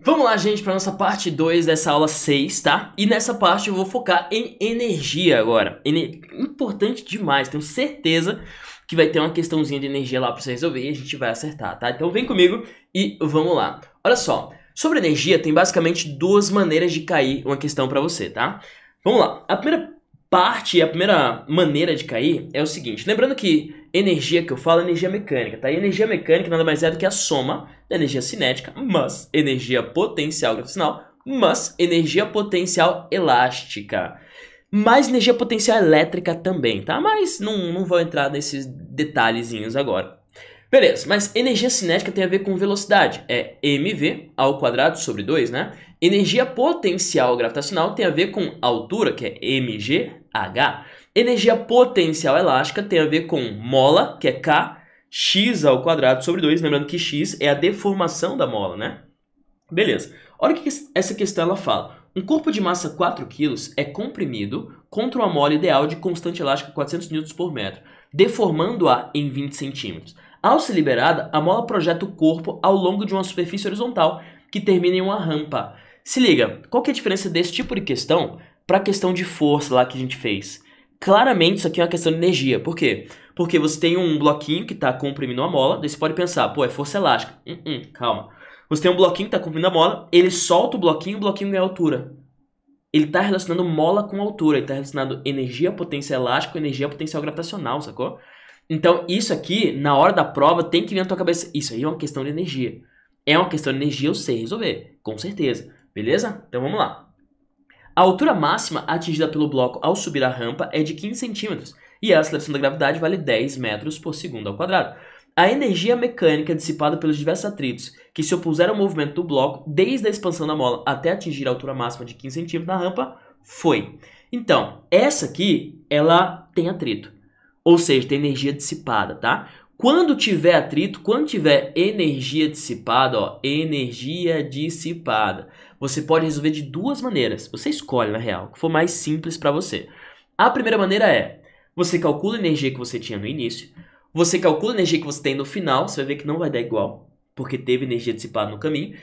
Vamos lá, gente, para nossa parte 2 dessa aula 6, tá? E nessa parte eu vou focar em energia agora. Importante demais, tenho certeza que vai ter uma questãozinha de energia lá para você resolver e a gente vai acertar, tá? Então vem comigo e vamos lá. Olha só, sobre energia tem basicamente duas maneiras de cair uma questão para você, tá? Vamos lá, a primeira maneira de cair é o seguinte, lembrando que energia que eu falo é energia mecânica, tá? E energia mecânica nada mais é do que a soma da energia cinética, mas energia potencial gravitacional, mas energia potencial elástica, mais energia potencial elétrica também, tá? Mas não vou entrar nesses detalhezinhos agora. Beleza, mas energia cinética tem a ver com velocidade, é mv ao quadrado sobre 2, né? Energia potencial gravitacional tem a ver com altura, que é mgh. Energia potencial elástica tem a ver com mola, que é k, x ao quadrado sobre 2, lembrando que x é a deformação da mola, né? Beleza, olha o que essa questão ela fala. Um corpo de massa 4 kg é comprimido contra uma mola ideal de constante elástica 400 N por metro, deformando-a em 20 centímetros. Ao ser liberada, a mola projeta o corpo ao longo de uma superfície horizontal que termina em uma rampa. Se liga, qual que é a diferença desse tipo de questão para a questão de força lá que a gente fez? Claramente isso aqui é uma questão de energia. Por quê? Porque você tem um bloquinho que está comprimindo uma mola, daí você pode pensar, pô, é força elástica. Calma. Você tem um bloquinho que está comprimindo a mola, ele solta o bloquinho ganha altura. Ele está relacionando mola com altura, ele está relacionando energia potencial elástica com energia potencial gravitacional, sacou? Então, isso aqui, na hora da prova, tem que vir na tua cabeça. Isso aí é uma questão de energia. É uma questão de energia, eu sei resolver, com certeza. Beleza? Então, vamos lá. A altura máxima atingida pelo bloco ao subir a rampa é de 15 centímetros e a aceleração da gravidade vale 10 metros por segundo ao quadrado. A energia mecânica dissipada pelos diversos atritos que se opuseram ao movimento do bloco desde a expansão da mola até atingir a altura máxima de 15 centímetros na rampa foi. Então, essa aqui, ela tem atrito. Ou seja, tem energia dissipada, tá? Quando tiver atrito, quando tiver energia dissipada, ó, energia dissipada, você pode resolver de duas maneiras. Você escolhe, na real, o que for mais simples para você. A primeira maneira é, você calcula a energia que você tinha no início, você calcula a energia que você tem no final, você vai ver que não vai dar igual, porque teve energia dissipada no caminho.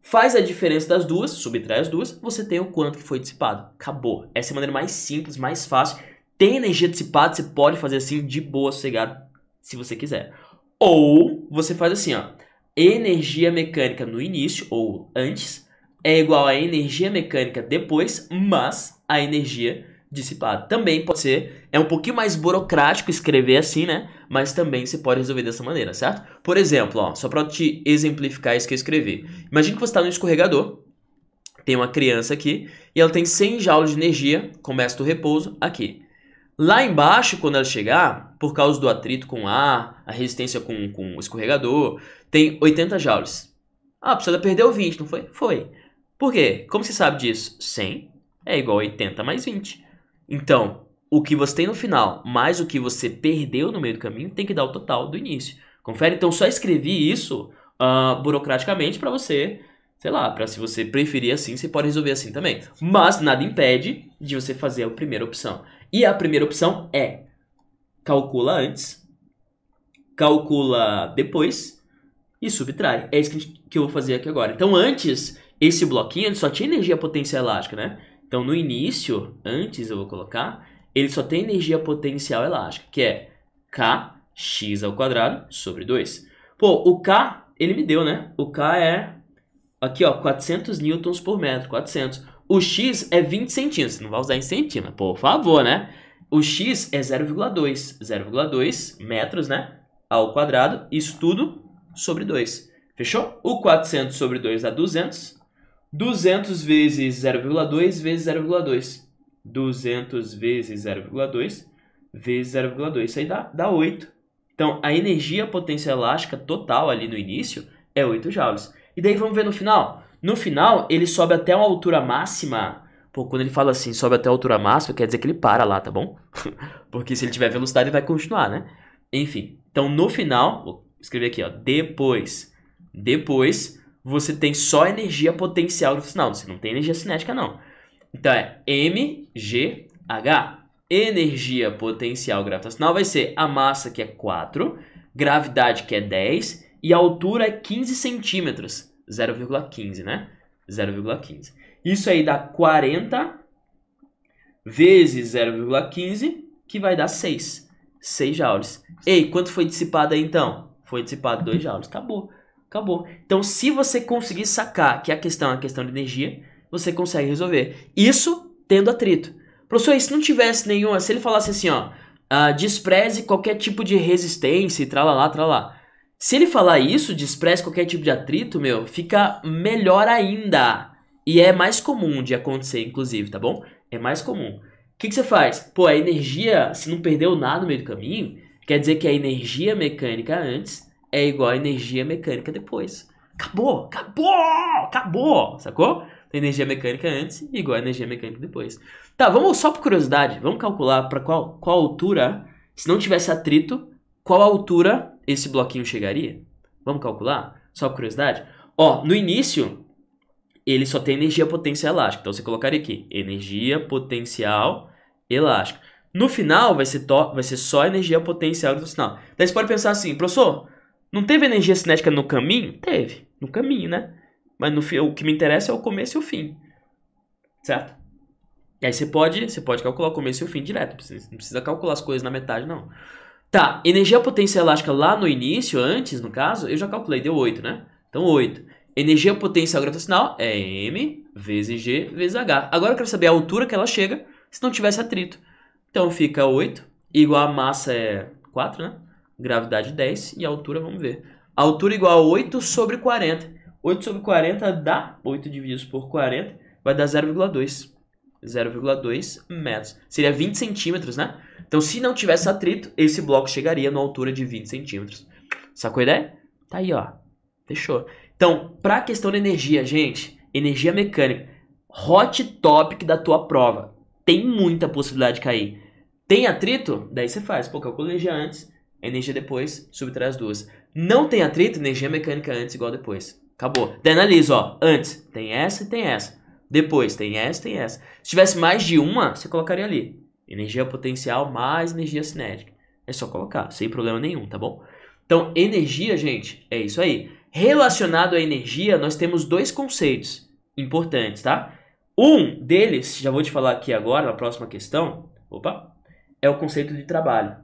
Faz a diferença das duas, subtrai as duas, você tem o quanto que foi dissipado. Acabou. Essa é a maneira mais simples, mais fácil. Tem energia dissipada, você pode fazer assim de boa, sossegado, se você quiser. Ou você faz assim, ó. Energia mecânica no início, ou antes, é igual a energia mecânica depois, mas a energia dissipada. Também pode ser, é um pouquinho mais burocrático escrever assim, né? Mas também você pode resolver dessa maneira, certo? Por exemplo, ó, só para te exemplificar isso que eu escrevi. Imagina que você está no escorregador, tem uma criança aqui, e ela tem 100 joules de energia, começa do repouso aqui. Lá embaixo, quando ela chegar, por causa do atrito com ar, a resistência com o escorregador, tem 80 joules. Ah, a pessoa perdeu 20, não foi? Foi. Por quê? Como você sabe disso? 100 é igual a 80 mais 20. Então, o que você tem no final, mais o que você perdeu no meio do caminho, tem que dar o total do início. Confere? Então, só escrevi isso burocraticamente para você, sei lá, para se você preferir assim, você pode resolver assim também. Mas nada impede de você fazer a primeira opção. E a primeira opção é calcula antes, calcula depois e subtrai. É isso que eu vou fazer aqui agora. Então antes, esse bloquinho ele só tinha energia potencial elástica, né? Então no início, antes eu vou colocar, ele só tem energia potencial elástica, que é kx ao quadrado sobre 2. Pô, o k, ele me deu, né? O k é, aqui ó, 400 newtons por metro, 400. O x é 20 centímetros, não vai usar em centímetros, por favor, né? O x é 0,2 metros, né? Ao quadrado, isso tudo sobre 2. Fechou? O 400 sobre 2 dá 200. 200 vezes 0,2 vezes 0,2. 200 vezes 0,2 vezes 0,2. Isso aí dá 8. Então, a energia potencial elástica total ali no início é 8 joules. E daí vamos ver no final. No final, ele sobe até uma altura máxima. Pô, quando ele fala assim, sobe até a altura máxima, quer dizer que ele para lá, tá bom? Porque se ele tiver velocidade, ele vai continuar, né? Enfim, então no final, vou escrever aqui, ó, depois, você tem só energia potencial gravitacional, você não tem energia cinética, não. Então é mgh. Energia potencial gravitacional vai ser a massa, que é 4, gravidade, que é 10, e a altura é 15 centímetros. 0,15, né? 0,15. Isso aí dá 40 vezes 0,15, que vai dar 6. 6 joules. Ei, quanto foi dissipado aí então? Foi dissipado 2 joules. Acabou. Acabou. Então, se você conseguir sacar que a questão é uma questão de energia, você consegue resolver. Isso tendo atrito. Professor, e se não tivesse nenhuma, se ele falasse assim, ó, despreze qualquer tipo de resistência e tralalá, tralalá. Se ele falar isso, despreze qualquer tipo de atrito, meu, fica melhor ainda. E é mais comum de acontecer, inclusive, tá bom? É mais comum. O que você faz? Pô, a energia, se não perdeu nada no meio do caminho, quer dizer que a energia mecânica antes é igual à energia mecânica depois. Acabou, acabou, acabou, sacou? Energia mecânica antes igual a energia mecânica depois. Tá, vamos só por curiosidade, vamos calcular para qual altura, se não tivesse atrito, qual altura esse bloquinho chegaria? Vamos calcular? Só por curiosidade? Ó, no início, ele só tem energia potencial elástica. Então você colocaria aqui, energia potencial elástica. No final, vai ser só energia potencial gravitacional. Daí você pode pensar assim, professor, não teve energia cinética no caminho? Teve, no caminho, né? Mas o que me interessa é o começo e o fim. Certo? E aí você pode calcular o começo e o fim direto. Não precisa calcular as coisas na metade, não. Tá, energia potencial elástica lá no início, antes, no caso, eu já calculei, deu 8, né? Então 8. Energia potencial gravitacional é M vezes G vezes H. Agora eu quero saber a altura que ela chega se não tivesse atrito. Então fica 8, igual a massa é 4, né? Gravidade 10 e a altura, vamos ver. A altura igual a 8 sobre 40. 8 sobre 40 dá 8 divididos por 40, vai dar 0,2. 0,2 metros. Seria 20 centímetros, né? Então, se não tivesse atrito, esse bloco chegaria na altura de 20 centímetros. Sacou a ideia? Tá aí, ó. Fechou. Então, para a questão da energia, gente, energia mecânica, hot topic da tua prova. Tem muita possibilidade de cair. Tem atrito? Daí você faz. Pô, calcula energia antes, energia depois, subtrai as duas. Não tem atrito, energia mecânica antes igual depois. Acabou. Daí analisa, ó. Antes, tem essa e tem essa. Depois, tem essa e tem essa. Se tivesse mais de uma, você colocaria ali. Energia potencial mais energia cinética. É só colocar, sem problema nenhum, tá bom? Então, energia, gente, é isso aí. Relacionado à energia, nós temos dois conceitos importantes, tá? Um deles, já vou te falar aqui agora, na próxima questão, é o conceito de trabalho.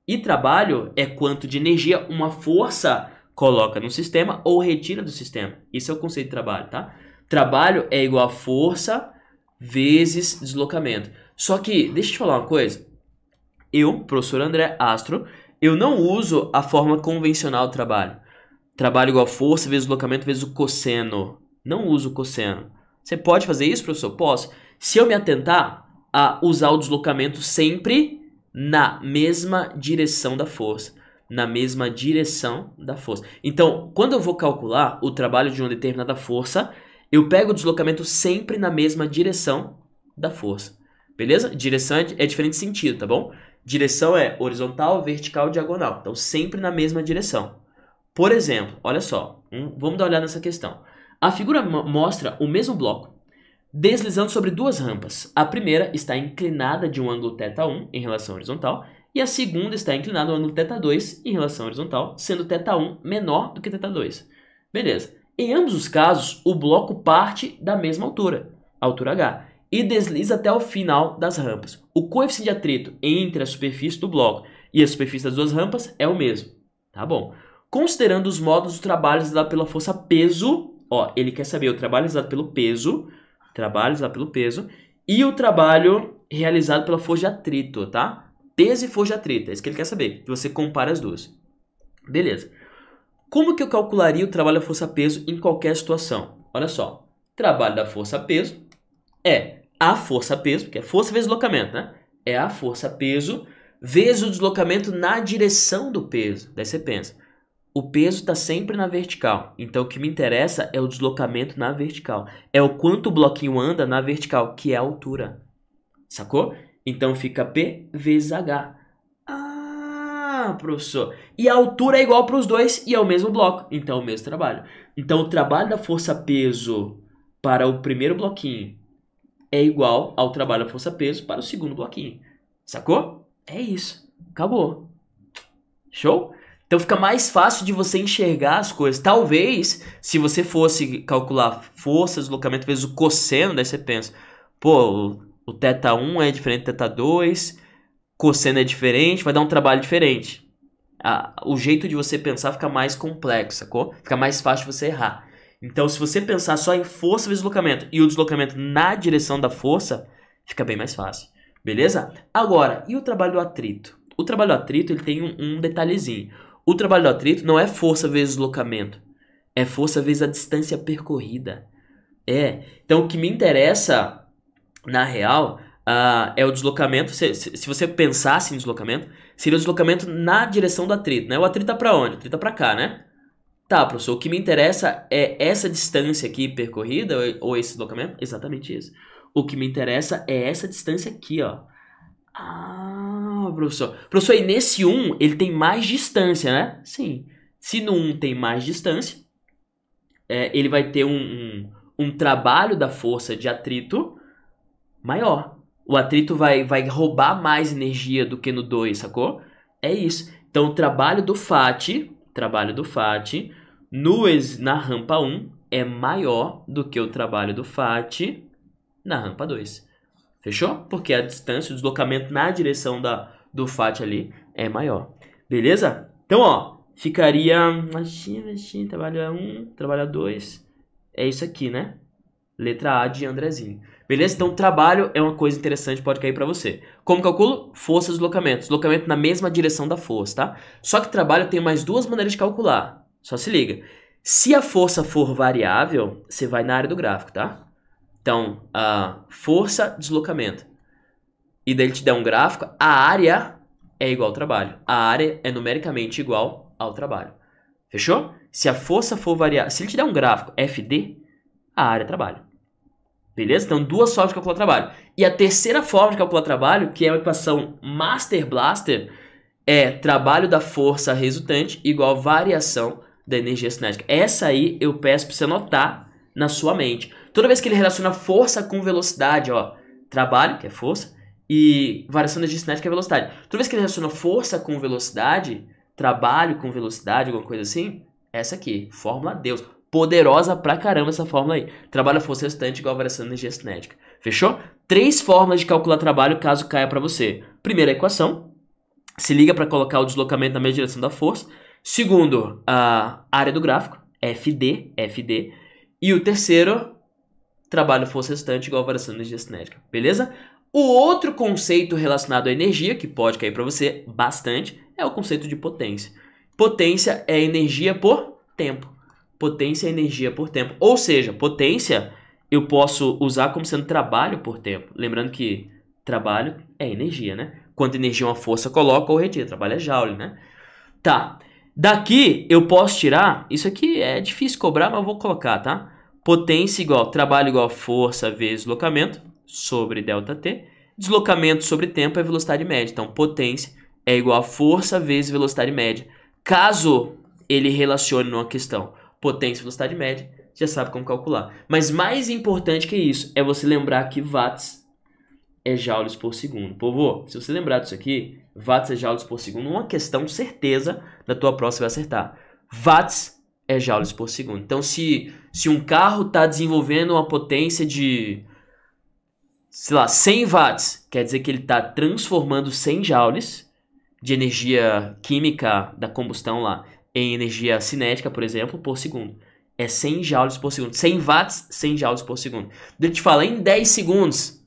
E trabalho é quanto de energia uma força coloca no sistema ou retira do sistema. Isso é o conceito de trabalho, tá? Trabalho é igual a força vezes deslocamento. Só que, deixa eu te falar uma coisa. Eu, professor André Astro, eu não uso a fórmula convencional do trabalho. Trabalho igual a força vezes deslocamento vezes o cosseno. Não uso o cosseno. Você pode fazer isso, professor? Posso. Se eu me atentar a usar o deslocamento sempre na mesma direção da força. Na mesma direção da força. Então, quando eu vou calcular o trabalho de uma determinada força, eu pego o deslocamento sempre na mesma direção da força. Beleza? Direção é diferente de sentido, tá bom? Direção é horizontal, vertical, diagonal. Então, sempre na mesma direção. Por exemplo, olha só. Vamos dar uma olhada nessa questão. A figura mostra o mesmo bloco deslizando sobre duas rampas. A primeira está inclinada de um ângulo θ1 em relação horizontal e a segunda está inclinada ao ângulo θ2 em relação horizontal, sendo θ1 menor do que θ2. Beleza. Em ambos os casos, o bloco parte da mesma altura, altura H, e desliza até o final das rampas. O coeficiente de atrito entre a superfície do bloco e a superfície das duas rampas é o mesmo. Tá bom? Considerando os modos do trabalho realizado pela força peso, ó, ele quer saber o trabalho realizado pelo peso, e o trabalho realizado pela força de atrito, tá? Peso e força de atrito, é isso que ele quer saber, que você compara as duas. Beleza. Como que eu calcularia o trabalho da força-peso em qualquer situação? Olha só, trabalho da força-peso é a força-peso, que é força vezes deslocamento, né? É a força-peso vezes o deslocamento na direção do peso. Daí você pensa, o peso está sempre na vertical, então o que me interessa é o deslocamento na vertical. É o quanto o bloquinho anda na vertical, que é a altura. Sacou? Então fica P vezes H. Ah, professor. E a altura é igual para os dois e é o mesmo bloco. Então é o mesmo trabalho. Então o trabalho da força-peso para o primeiro bloquinho é igual ao trabalho da força-peso para o segundo bloquinho. Sacou? É isso. Acabou. Show? Então fica mais fácil de você enxergar as coisas. Talvez, se você fosse calcular força, deslocamento vezes o cosseno, daí você pensa, pô, o θ1 é diferente do θ2, cosseno é diferente, vai dar um trabalho diferente. O jeito de você pensar fica mais complexo, sacou? Fica mais fácil de você errar. Então, se você pensar só em força vezes deslocamento e o deslocamento na direção da força, fica bem mais fácil. Beleza? Agora, e o trabalho do atrito? O trabalho do atrito ele tem um detalhezinho. O trabalho do atrito não é força vezes deslocamento. É força vezes a distância percorrida. Então, o que me interessa, na real, é o deslocamento. Se você pensasse em deslocamento, seria o deslocamento na direção do atrito, né? O atrito tá pra onde? O atrito tá pra cá, né? Tá, professor, o que me interessa é essa distância aqui percorrida ou esse deslocamento? Exatamente isso. O que me interessa é essa distância aqui, ó. Professor. Professor, e nesse 1 ele tem mais distância, né? Sim. Se no 1 tem mais distância, ele vai ter um trabalho da força de atrito maior. O atrito vai roubar mais energia do que no 2, sacou? É isso. Então, o trabalho do FAT na rampa 1 é maior do que o trabalho do FAT na rampa 2. Fechou? Porque a distância, o deslocamento na direção do FAT ali é maior. Beleza? Então, ó, ficaria... trabalho 1, trabalho 2. É isso aqui, né? Letra A de Andrezinho. Beleza? Então, trabalho é uma coisa interessante, pode cair pra você. Como calculo? Força e deslocamento. Deslocamento na mesma direção da força, tá? Só que trabalho tem mais duas maneiras de calcular. Só se liga. Se a força for variável, você vai na área do gráfico, tá? Então, força, deslocamento. E daí ele te dá um gráfico, a área é igual ao trabalho. A área é numericamente igual ao trabalho. Fechou? Se a força for variável, se ele te der um gráfico FD, a área é trabalho. Beleza? Então, duas formas de calcular trabalho. E a terceira forma de calcular trabalho, que é a equação Master Blaster, é trabalho da força resultante igual variação da energia cinética. Essa aí eu peço para você anotar na sua mente. Toda vez que ele relaciona força com velocidade, ó, trabalho, que é força, e variação da energia cinética, que é velocidade. Toda vez que ele relaciona força com velocidade, trabalho com velocidade, alguma coisa assim, essa aqui, fórmula Deus. Poderosa pra caramba essa fórmula aí. Trabalho, força resultante igual a variação da energia cinética. Fechou? 3 formas de calcular trabalho caso caia pra você. Primeira equação. Se liga para colocar o deslocamento na mesma direção da força. Segundo, a área do gráfico, FD. E o terceiro, trabalho, força resultante igual a variação da energia cinética. Beleza? O outro conceito relacionado à energia, que pode cair para você bastante, é o conceito de potência. Potência é energia por tempo. Potência é energia por tempo. Ou seja, potência eu posso usar como sendo trabalho por tempo. Lembrando que trabalho é energia, né? Quanto energia uma força coloca ou retira. Trabalho é joule, né? Tá. Daqui eu posso tirar... Isso aqui é difícil cobrar, mas eu vou colocar, tá? Potência igual... Trabalho igual força vezes deslocamento sobre ΔT. Deslocamento sobre tempo é velocidade média. Então, potência é igual a força vezes velocidade média. Caso ele relacione numa questão potência e velocidade média, já sabe como calcular. Mas mais importante que isso é você lembrar que watts é joules por segundo. Povo, se você lembrar disso aqui, watts é joules por segundo, uma questão certeza da tua prova você vai acertar. Watts é joules por segundo. Então, se um carro está desenvolvendo uma potência de, sei lá, 100 watts, quer dizer que ele está transformando 100 joules de energia química da combustão lá em energia cinética, por exemplo, por segundo. É 100 joules por segundo. 100 watts, 100 joules por segundo. Ele te fala em 10 segundos.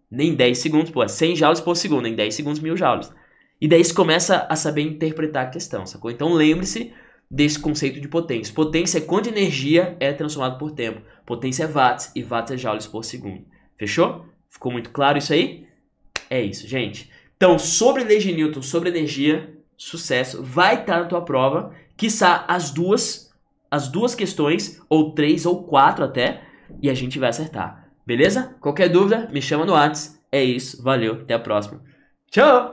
Nem 10 segundos, pô, é 100 joules por segundo. Em 10 segundos, 1000 joules. E daí você começa a saber interpretar a questão, sacou? Então lembre-se desse conceito de potência. Potência é quanto energia é transformado por tempo. Potência é watts e watts é joules por segundo. Fechou? Ficou muito claro isso aí? É isso, gente. Então, sobre leis de Newton, sobre energia, sucesso. Vai estar na tua prova. Quiçá as duas questões, ou 3 ou 4 até, e a gente vai acertar. Beleza? Qualquer dúvida, me chama no WhatsApp. É isso, valeu, até a próxima. Tchau!